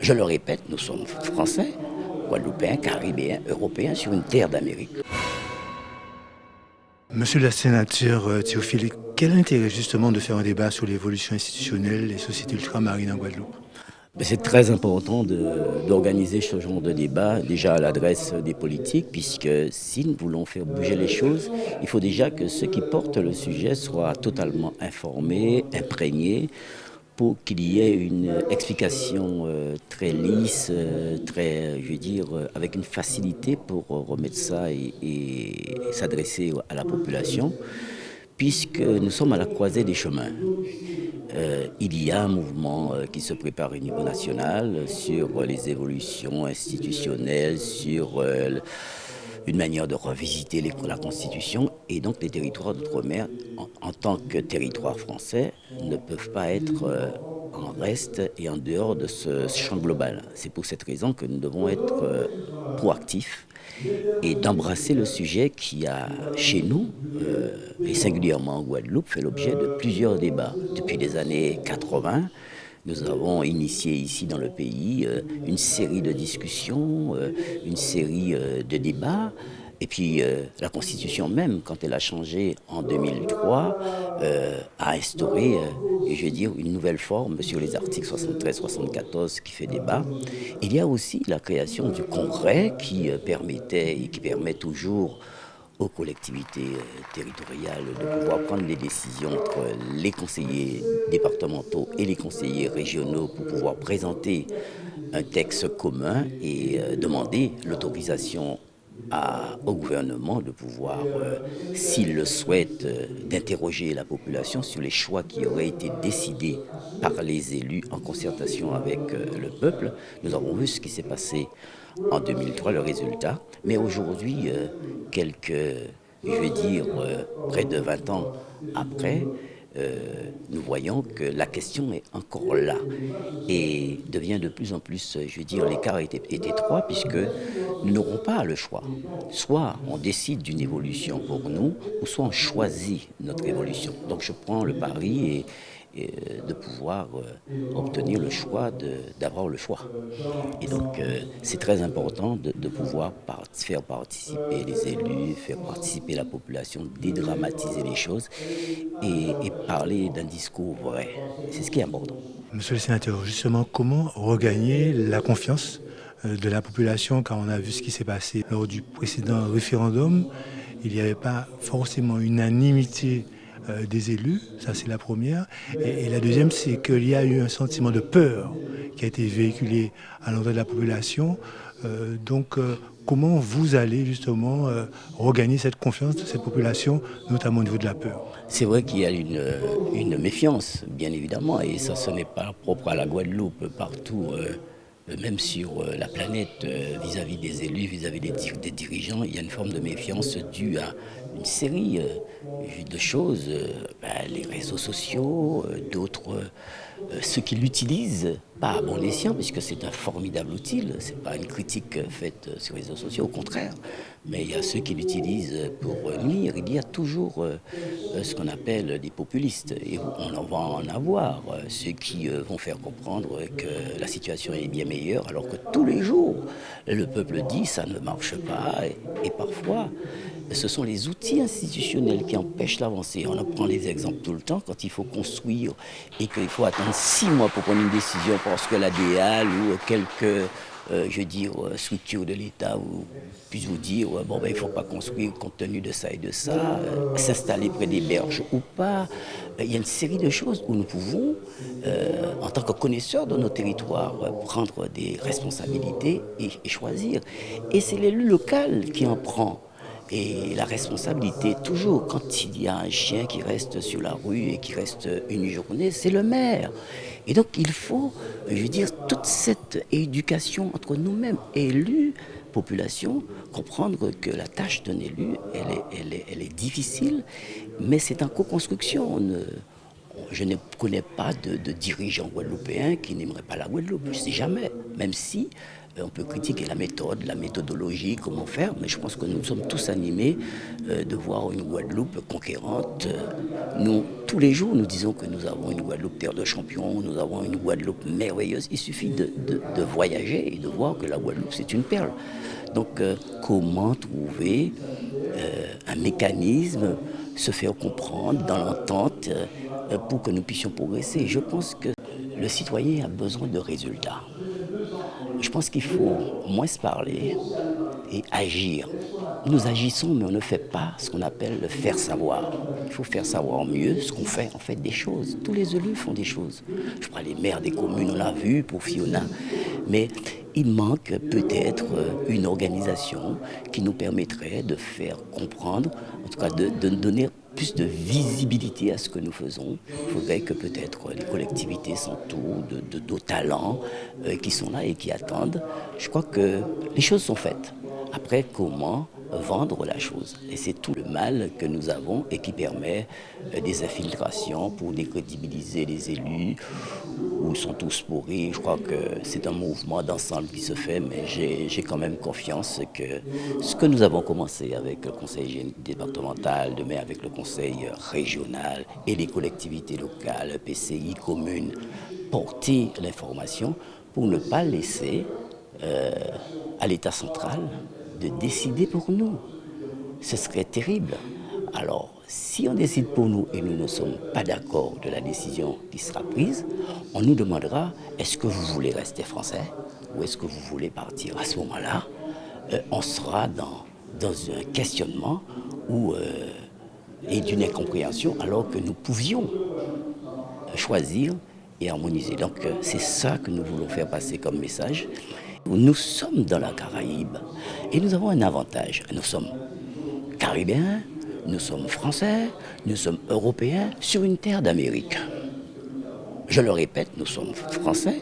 Je le répète, nous sommes Français, Guadeloupéens, Caribéens, Européens sur une terre d'Amérique. Monsieur le sénateur Théophile, quel intérêt justement de faire un débat sur l'évolution institutionnelle des sociétés ultramarines en Guadeloupe? Mais c'est très important d'organiser ce genre de débat, déjà à l'adresse des politiques, puisque si nous voulons faire bouger les choses, il faut déjà que ceux qui portent le sujet soient totalement informés, imprégnés, pour qu'il y ait une explication très lisse, très, je veux dire, avec une facilité pour remettre ça et s'adresser à la population, puisque nous sommes à la croisée des chemins. Il y a un mouvement qui se prépare au niveau national sur les évolutions institutionnelles, sur une manière de revisiter la Constitution. Et donc les territoires d'outre-mer, en tant que territoire français, ne peuvent pas être en reste et en dehors de ce champ global. C'est pour cette raison que nous devons être proactifs et d'embrasser le sujet qui a, chez nous, et singulièrement en Guadeloupe, fait l'objet de plusieurs débats. Depuis les années 80, nous avons initié ici dans le pays une série de discussions, une série de débats. Et puis la Constitution même, quand elle a changé en 2003, a instauré, je vais dire, une nouvelle forme sur les articles 73-74 qui fait débat. Il y a aussi la création du Congrès qui permettait et qui permet toujours aux collectivités territoriales de pouvoir prendre les décisions entre les conseillers départementaux et les conseillers régionaux pour pouvoir présenter un texte commun et demander l'autorisation au gouvernement de pouvoir, s'il le souhaite, d'interroger la population sur les choix qui auraient été décidés par les élus en concertation avec le peuple. Nous avons vu ce qui s'est passé en 2003, le résultat. Mais aujourd'hui, je vais dire, près de 20 ans après, nous voyons que la question est encore là et devient de plus en plus, je veux dire, l'écart est étroit puisque nous n'aurons pas le choix. Soit on décide d'une évolution pour nous, ou soit on choisit notre évolution. Donc je prends le pari et de pouvoir obtenir le choix, d'avoir le choix. Et donc c'est très important de pouvoir faire participer les élus, faire participer la population, dédramatiser les choses et parler d'un discours vrai. C'est ce qui est important. Monsieur le sénateur, justement, comment regagner la confiance de la population quand on a vu ce qui s'est passé lors du précédent référendum? Il n'y avait pas forcément unanimité des élus, ça c'est la première. Et la deuxième, c'est qu'il y a eu un sentiment de peur qui a été véhiculé à l'endroit de la population. Comment vous allez justement regagner cette confiance de cette population, notamment au niveau de la peur? C'est vrai qu'il y a une méfiance, bien évidemment, et ça, ce n'est pas propre à la Guadeloupe, partout, même sur la planète, vis-à-vis des élus, vis-à-vis des dirigeants, il y a une forme de méfiance due à une série de choses, les réseaux sociaux, d'autres, ceux qui l'utilisent, pas à bon escient, puisque c'est un formidable outil, ce n'est pas une critique faite sur les réseaux sociaux, au contraire, mais il y a ceux qui l'utilisent pour nuire. Il y a toujours ce qu'on appelle des populistes, et on en va en avoir, ceux qui vont faire comprendre que la situation est bien meilleure, alors que tous les jours, le peuple dit ça ne marche pas, et parfois, ce sont les outils institutionnels qui empêchent l'avancée. On en prend les exemples tout le temps quand il faut construire et qu'il faut attendre 6 mois pour prendre une décision parce que l'ADEAL ou quelques structures de l'État puissent vous dire il ne faut pas construire compte tenu de ça et de ça, s'installer près des berges ou pas. Il y a une série de choses où nous pouvons, en tant que connaisseurs de nos territoires, prendre des responsabilités et choisir. Et c'est l'élu local qui en prend. Et la responsabilité, toujours, quand il y a un chien qui reste sur la rue et qui reste une journée, c'est le maire. Et donc il faut, toute cette éducation entre nous-mêmes, élus, population, comprendre que la tâche d'un élu, elle est difficile, mais c'est en co-construction. Je ne connais pas de dirigeants guadeloupéens qui n'aimeraient pas la Guadeloupe, je ne sais jamais, même si on peut critiquer la méthode, la méthodologie, comment faire, mais je pense que nous sommes tous animés de voir une Guadeloupe conquérante. Nous, tous les jours, nous disons que nous avons une Guadeloupe terre de champions, nous avons une Guadeloupe merveilleuse. Il suffit de voyager et de voir que la Guadeloupe, c'est une perle. Donc, comment trouver un mécanisme, se faire comprendre dans l'entente pour que nous puissions progresser. Je pense que le citoyen a besoin de résultats. Je pense qu'il faut moins se parler et agir. Nous agissons, mais on ne fait pas ce qu'on appelle le faire savoir. Il faut faire savoir mieux ce qu'on fait, en fait, des choses. Tous les élus font des choses. Je prends les maires des communes, on l'a vu pour Fiona. Mais il manque peut-être une organisation qui nous permettrait de faire comprendre, en tout cas de donner plus de visibilité à ce que nous faisons. Il faudrait que peut-être les collectivités s'entourent de talents qui sont là et qui attendent. Je crois que les choses sont faites. Après, comment vendre la chose? Et c'est tout le mal que nous avons et qui permet des infiltrations pour décrédibiliser les élus où ils sont tous pourris. Je crois que c'est un mouvement d'ensemble qui se fait, mais j'ai quand même confiance que ce que nous avons commencé avec le conseil départemental, demain avec le conseil régional et les collectivités locales, PCI, communes, porter l'information pour ne pas laisser à l'État central de décider pour nous. Ce serait terrible. Alors, si on décide pour nous et nous ne sommes pas d'accord de la décision qui sera prise, on nous demandera, est-ce que vous voulez rester français ou est-ce que vous voulez partir? À ce moment-là, on sera dans un questionnement et d'une incompréhension alors que nous pouvions choisir et harmoniser. Donc c'est ça que nous voulons faire passer comme message. Nous sommes dans la Caraïbe et nous avons un avantage. Nous sommes caribéens, nous sommes français, nous sommes européens sur une terre d'Amérique. Je le répète, nous sommes français,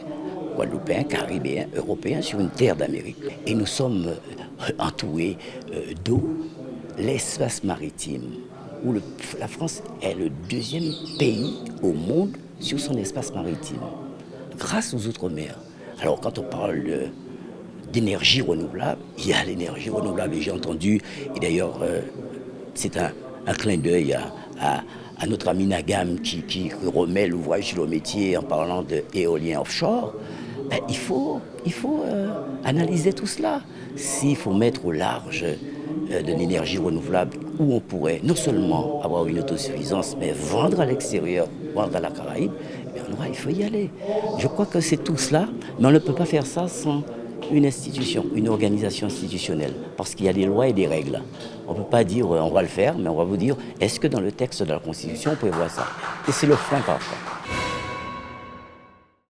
guadeloupéens, caribéens, européens sur une terre d'Amérique. Et nous sommes entourés d'eau, l'espace maritime, où la France est le deuxième pays au monde sur son espace maritime, grâce aux Outre-mer. Alors quand on parle d'énergie renouvelable, il y a l'énergie renouvelable, et j'ai entendu, et d'ailleurs c'est un clin d'œil à notre ami Nagam qui remet l'ouvrage sur le métier en parlant d'éolien offshore. Ben, il faut analyser tout cela. S'il faut mettre au large de l'énergie renouvelable où on pourrait non seulement avoir une autosuffisance, mais vendre à l'extérieur, vendre à la Caraïbe, il faut y aller. Je crois que c'est tout cela, mais on ne peut pas faire ça sans une institution, une organisation institutionnelle, parce qu'il y a des lois et des règles. On ne peut pas dire on va le faire, mais on va vous dire est-ce que dans le texte de la Constitution on prévoit ça? Et c'est le frein parfois.